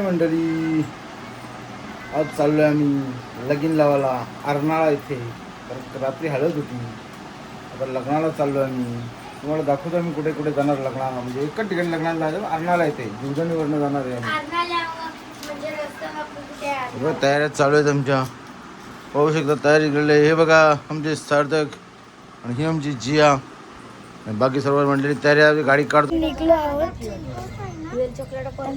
मंडळी, आज चाललोय आम्ही लगीन लावायला अर्नाळा इथे. तर रात्री हळद होती, आता लग्नाला चाललोय आम्ही. तुम्हाला दाखवतो आम्ही कुठे कुठे जाणार लग्नाला. म्हणजे एकच ठिकाणी लग्नाला जायचं, अर्नाळा इथे जीवदानीवरनं जाणार आहे आम्ही. तयाऱ्या चालू आहेत आमच्या, पाहू शकता तयारी केलेली आहे. हे बघा आमचे सार्थक आणि ही आमची जिया, बाकी सर्व मंडळी तयारी. गाडी काढतो, निघलो आहोत.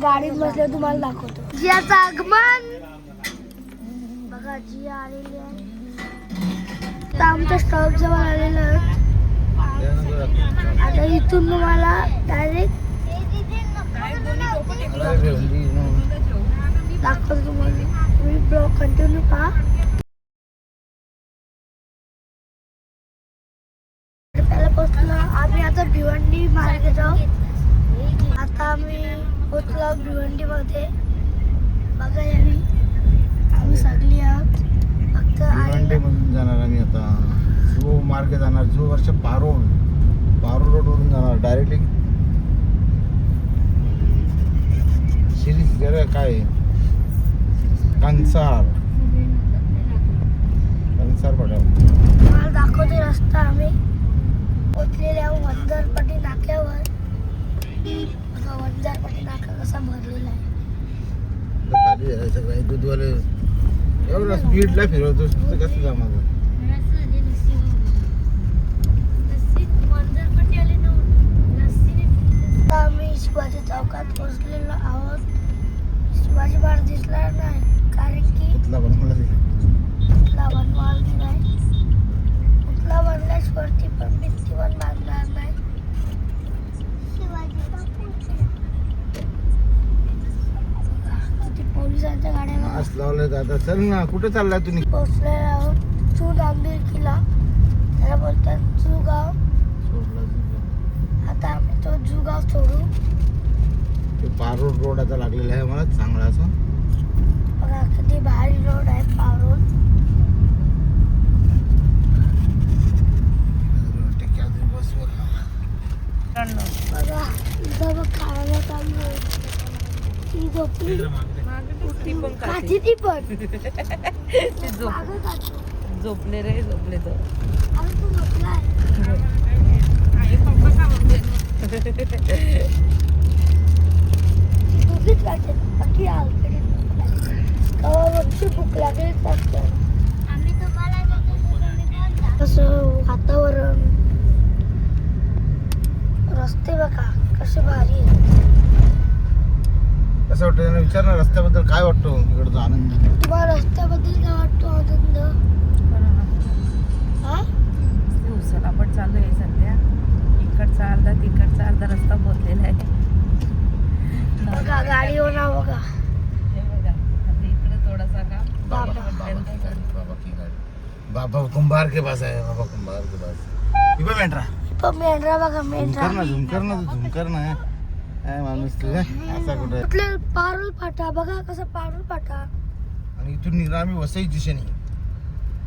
गाडीत बसले तुम्हाला दाखवतो जियाचं आगमन. बघा जिया आलेली आहे. तर आमच्या स्टॉप जवळ आलेलो आहे. आता इथून तुम्हाला डायरेक्ट दाखवतो तुम्हाला. तुम्ही ब्लॉग कंटिन्यू पहा. त्याला पोचलो आम्ही आता भिवंडी मार्गे जाऊ. आता आम्ही पोचलो भिवंडी मध्ये. बघा आम्ही सगळी आहोत. फक्त मधून जाणार आम्ही आता. जो मार्ग जाणार, जो वर्ष पारोळ रोडवरून जाणार डायरेक्टली शिरीष काय कंसार पडाव. तुम्हाला दाखवते रस्ता. आम्ही पोचलेले आहोत वंजारपाटी नाक्यावर. बघा वंजारपाटी नाका कसा भरलेला आहे. खाली आहे सगळं दूधवाले. एवढा स्पीडला फिरवतो कसं जमायचं. आम्ही शिवाजी चौकात पोहोचलेलो आहोत. शिवाजी महाराज दिसला नाही, कारण की पुतळा बनवायला नाही. पुतळा बनल्यावरती पण भिंती पण बांधणार नाही. पोलिसांच्या गाड्या दादा चल ना, कुठे चाललाय तुम्ही? पोहोचलेलो आहोत चू नांदेड किल्ला, त्याला बोलतात जुगाव. आता आम्ही तो जुगाव सोडू. पारोळ रोड आता लागलेला आहे मला चांगला असं. बघा किती भारी रोड आहे पारोळ. बघा इथं बघ खायला चालू. ती झोपली, खाती ती पण झोपले रे, झोपले तर तू झोपलाय. भूकच लागते बाकी आलकडे कवा वरची भूक लागलीच असते. असं वातावरण, रस्ते बघा कसे भारी आहेत. कसं वाटतं विचार ना, रस्त्याबद्दल काय वाटतो इकडचा आनंद? तुम्हाला रस्त्याबद्दल काय वाटतो आनंद? आपण चालू आहे सध्या. इकडचा अर्धा तिकडचा अर्धा रस्ता बोललेला आहे. बघा गाडी होणार बघा. हे बघा आता इकडे थोडासा का बाबा कुंभार के पास आहे. बाबा कुंभार के पास इबे मेंढरा. पण मेंढरा बघा, मेंढरा झुमकर ना काय माणूस तू असा कुठे. कुठले पारुल फाटा बघा, कसं पारुल फाटा. आणि इथून निघणार आम्ही वसई दिशेने.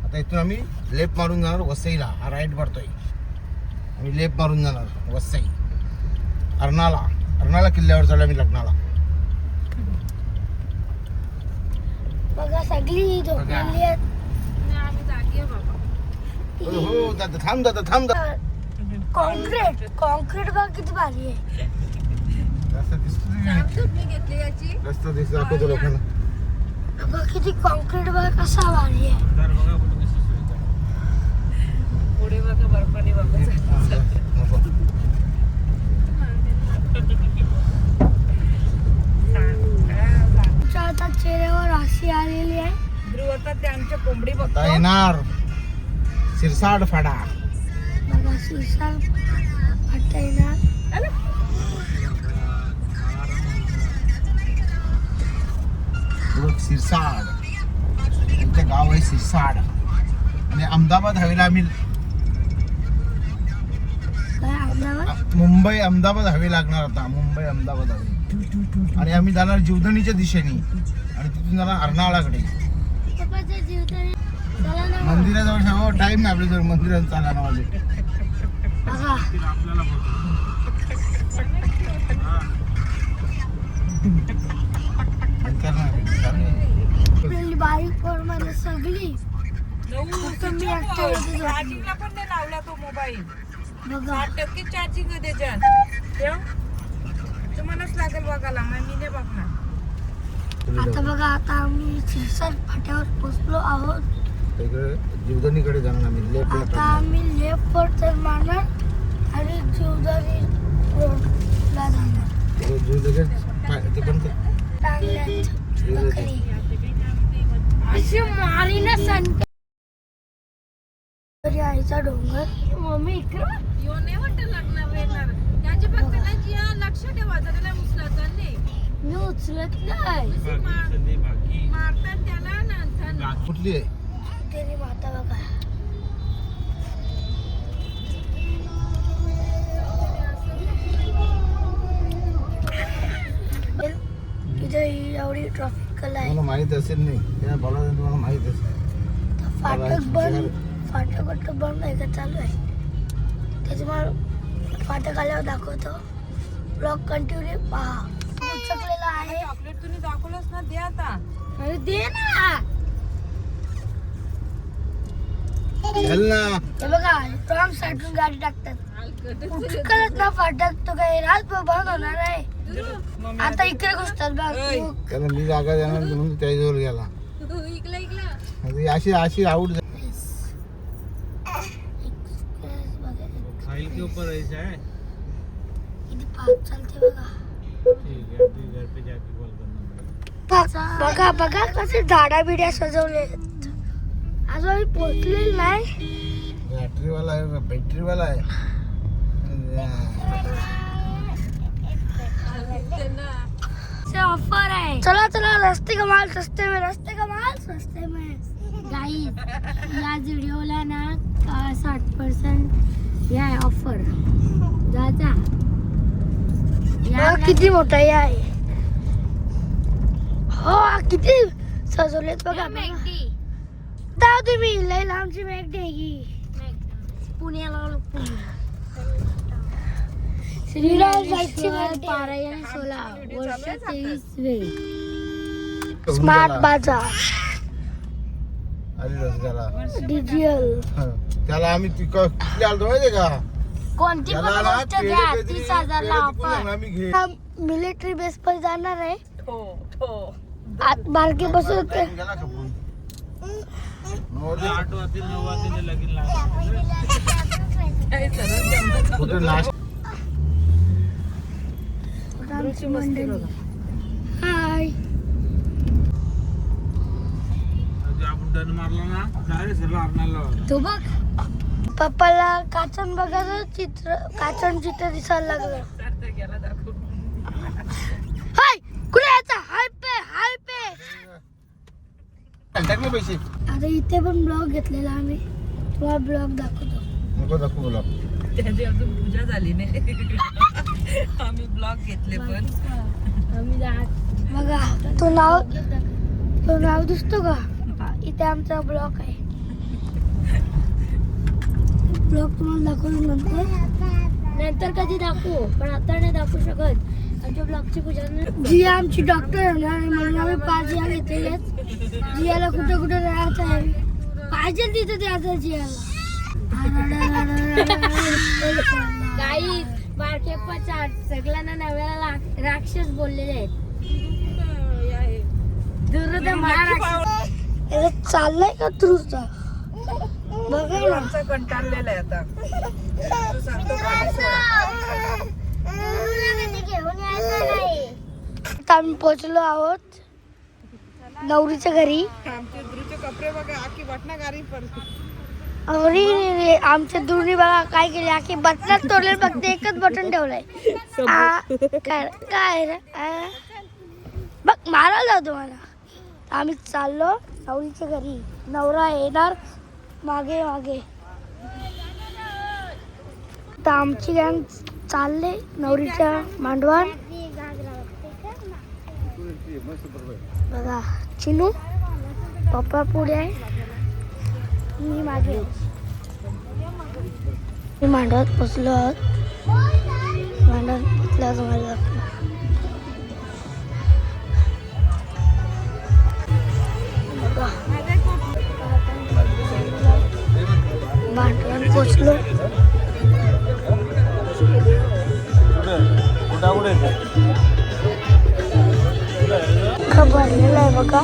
आता इथून आम्ही लेफ्ट मारून जाणार वसईला. हा राईट मारतोय आम्ही, लेफ्ट मारून जाणार वसई अर्नाळा किल्ल्यावर चालू आम्ही लग्नाला. बघा सगळी झोपलेली आहेत. आम्ही जागी आहे बाबा. हो दादा थांब. कॉन्क्रीट बघा किती भारी आहे. रस्ता दिसतो घेतली याची रस्ता दिसतो दाखवतो लोकांना. बघा किती कॉन्क्रीट बघा कसा भारी आहे. पुढे बघा बर्फाने बाबा. आता चेहऱ्यावर हसी आलेली आहे. ध्रुव आता ते आमच्या कोंबडी आता बघतो. येणार सिरसाड फाडा. बघा शिरसा फाटा येणार. सिरसाड त्यांचं गाव आहे सिरसाड. आणि अहमदाबाद हवेला आम्ही काय अहमदाबाद मुंबई अहमदाबाद हवे लागणार आता. मुंबई अहमदाबाद हवे. आणि आम्ही जाणार जीवदानीच्या दिशेने आणि तिथून जाणार अर्नाळाकडे. मंदिराजवळ ठेवा, टाइम नाही आपल्याजवळ मंदिरात चालणार वाले. बघा त्याच्यामध्ये चार्जिंगला पण नाही लावला तो मोबाईल. बघा 60% चार्जिंग आहे त्याच्यात. ठेव. तुम्हालाच लागेल बघायला, मग मी नाही बघणार. आता बघा आता आम्ही शिरसाट फाट्यावर पोहोचलो आहोत. इकडे जीवदानीकडे जाणार आम्ही लेफ्टला आता करणार. आम्ही लेफ्ट वर तर मारणार आणि जीवदानी रोडला जाणार. ते पण कर. टांगल्यात बकरी. अशी मारीना संत आईचा डोंगर. मम्मी इकडं यो नाही वाटत लागणार येणार. त्याची फक्त ना जी लक्ष ठेवायचं, त्याला उचलायचं नाही. मी उचलत नाही. मारतात त्याला ना. कुठली आहे तेरी माता बघा. इथे एवढी ट्रॉफिक आहे. मला माहित असेल नाही त्या बोला तुम्हाला माहित असेल. फाटक बंद आहे का चालू आहे. त्याच्यामुळे फाटक आल्यावर दाखवतो. ब्लॉग कंटिन्यू पहा. उचकलेला आहे. चॉकलेट तुम्ही दाखवलंच ना, दे आता. अरे दे ना. चल ना. हे बघा रॉंग साईडून गाडी टाकतात. उचकलत ना फाटक तो काही रात बंद होणार आहे. आता इकडे घुसतात बघ. त्याला मी जागा जाणार म्हणून त्याच्यावर गेला. इकला अशी अशी आउट फाइल के ऊपर ऐसा है. किती फास्ट चालते बघा. ठीक है, अभी घर पे जाके कॉल करना पड़ेगा. बघा बघा कसे झाडा बिड्या सजवले. अजून आम्ही पोहोचलेलो नाही. बॅटरीवाला आहे बॅटरीवाला आहे. ऑफर है. चला चला रस्ते कमाल सस्ते में. रस्ते कमाल सस्ते में. गाइस या व्हिडिओला ना 60% या ऑफर. जा या किती मोठा या आहे. हो किती सजवलेत बघा. जाऊ तुम्ही लय लांबची मॅगडी आहे की पुण्याला. श्रीराम जायची पारायण 16 वर्ष 23 वेळ. स्मार्ट बाजार आली रसगाला डिजिटल. त्याला आम्ही किती आलतो माहितीये का. कोणती पण त्याला ना गोष्ट घ्या पेढे 30,000 ला ऑफर. आम्ही घे. मिलिटरी बेस पर जाणार आहे. ठो. आत बारके बसत गेला खपून. आठ वाजतील 9 वाजतील लगीन लागलं. कुठे नाश हाय. जे आपण टर्न मारला ना डायरेक्ट सरळ आरणाला लावला. तू बघ पप्पाला काचन बघायचं चित्र. काचन चित्र दिसायला लागलं. गेला दाखवून. हाय कुठे यायचा. हाय पे टाकले पैसे आता इथे पण ब्लॉग घेतलेला आम्ही. तुम्हाला ब्लॉग दाखवतो. नको दाखवू बोला. त्याची अजून पूजा झाली नाही. आम्ही ब्लॉग घेतले पण. बघा तो नाव दिसतो का. इथे आमचा ब्लॉग आहे. ब्लॉग तुम्हाला दाखवून नंतर कधी दाखवू, पण आता नाही दाखवू शकत. आमच्या ब्लॉगची पूजा जी आमची डॉक्टर होणार आहे म्हणून आम्ही 5 जिया घेतलेल्या. जियाला कुठे कुठे राहायचं आहे. पाहिजे तिथे द्यायचं जियाला. गाईज बारके 50 सगळ्यांना नव्याला राक्षस बोललेले आहेत. चाललंय का तुझा बघा ना. आमचा कंटाळलेला आहे आता. तू सांगतो गाडी सोडा. आता आम्ही पोहोचलो आहोत नवरीच्या घरी. आमचे दुरूचे कपडे बघा, आखी बटना गाडी पण. अरे आमच्या दुरणी बघा काय केले. आखी बटनात तोडले. फक्त एकच बटन ठेवलंय. काय रे बघ मारायला जाऊ तुम्हाला. आम्ही चाललो नवरीच्या घरी. नवरा येणार मागे मागे. तर आमची गँग चालले नवरीच्या मांडवात. बघा चिनू पप्पा पुढे आहे. मी मागे. मी मांडवात पोचलो आहोत. मांडवात पोचल्यावर तुम्हाला दाखवतो. बघा भरलेलं आहे बघा.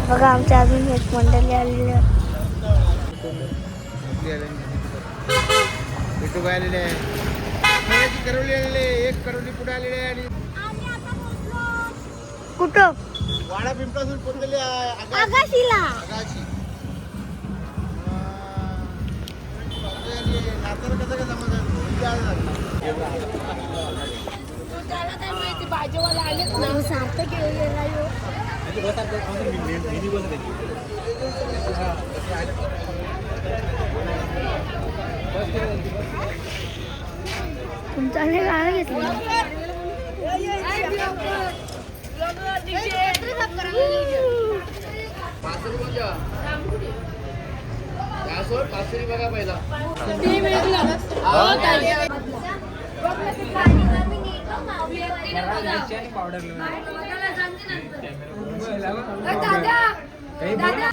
बघा आमच्या अजून एक मंडळी आलेली आहे. विठोबा आलेले आहे, सोन्याची करवली आलेली आहे, एक करवली पुढे आलेली आहे आणि कुठं वाडा पिंपळासून पोचलेली आहे आकाशीला. आगाशी. नाचायला कसं काय जमत सार्थक गेला ह्यो. तुमच्याकडे गाणं घेतलं बघा पहिला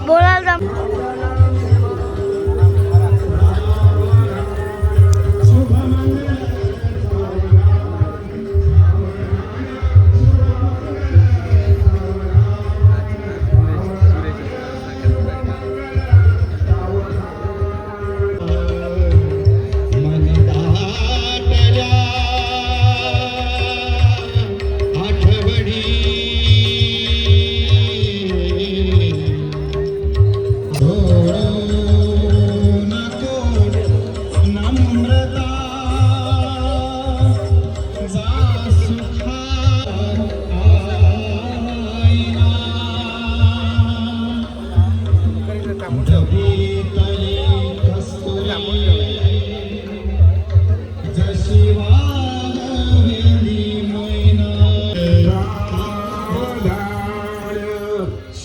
बोलायला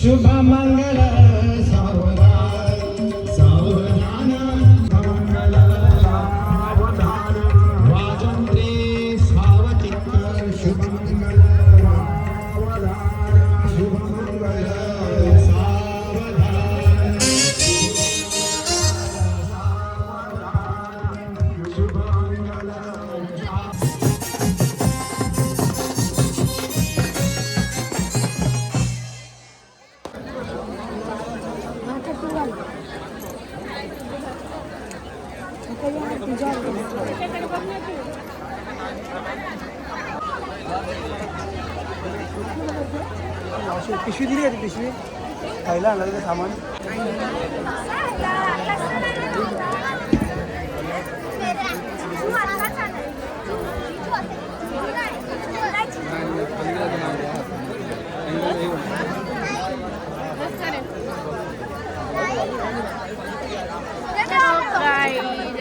शुभ मंगल सावधान सावधान मंगल सावधान वाजंत्री सावचिक शुभ मंगल सावधान शुभ मंगल सावधान शुभ मंगल पिशवी दिली का ती पिशवी खायला आणलं का सामान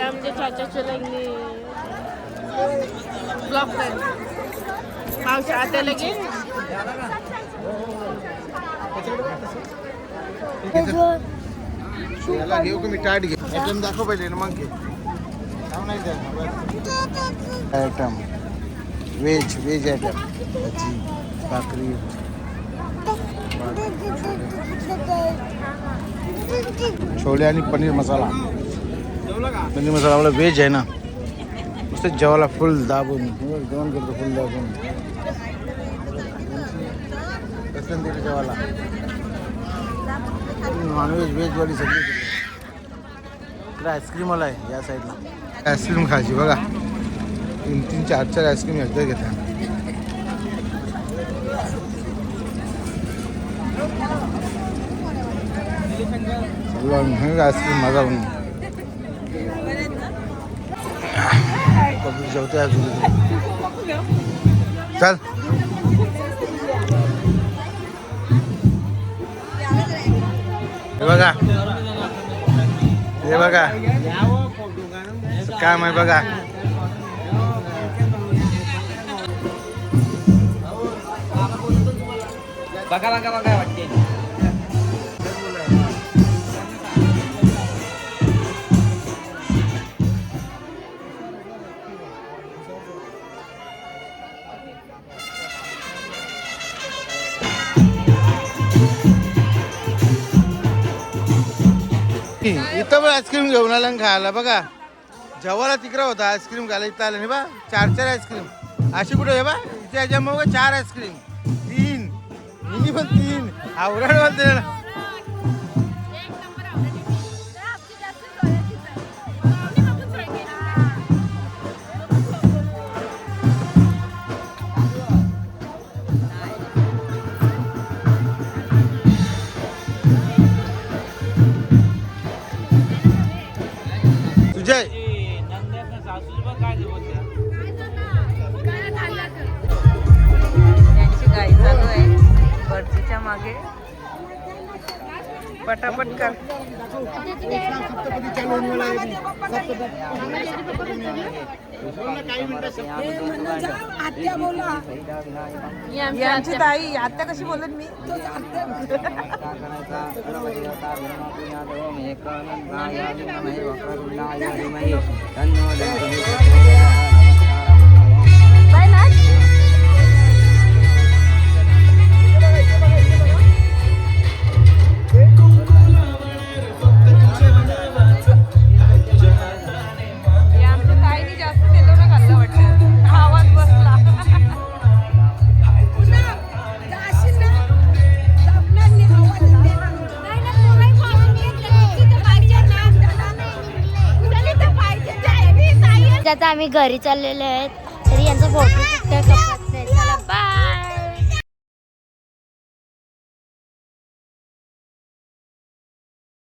आमचे चाचा चलेंगे ब्लॉक कर मावशी आता लगेच याला घेऊ का मी टाट घे आयटम दाखव पहिले ना मग घे आयटम व्हेज आयटम भाजी भाकरी छोले आणि पनीर मसाला आपला व्हेज आहे ना नुसतं जेवायला फुल दाबून जेवण करतो फुल दाबून कसं दिलं जेवायला नॉनव्हेज व्हेजवाली सगळी इकडे आईस्क्रीमवाला आहे या साईडला आईस्क्रीम खायची बघा 3-3, 4-4 आईस्क्रीम एकदा घेता आईस्क्रीम माझा म्हणून जेवते अजून चल हे बघा काम आहे बघा वाटते इथं पण आईस्क्रीम घेऊन आला आणि खायला बघा जेवायला तिकडे होता आईस्क्रीम घाला इथं आलं नाही बा 4 आईस्क्रीम अशी कुठे आहे बा इथे याच्या मग 4 आईस्क्रीम 3 मिनी पण 3 आवराड बोलते ना तुझे यांची गाई चालू आहे भरतीच्या मागे पटापट कर यांची ताई आत्या कशी बोलत मी आमच्या ताईने जास्त तेलो ना खाल्लं वाटतं आवाज बसला आता आम्ही घरी चाललेलो आहेत तरी यांचा फोटो सुद्धा कपत नाही चला बाय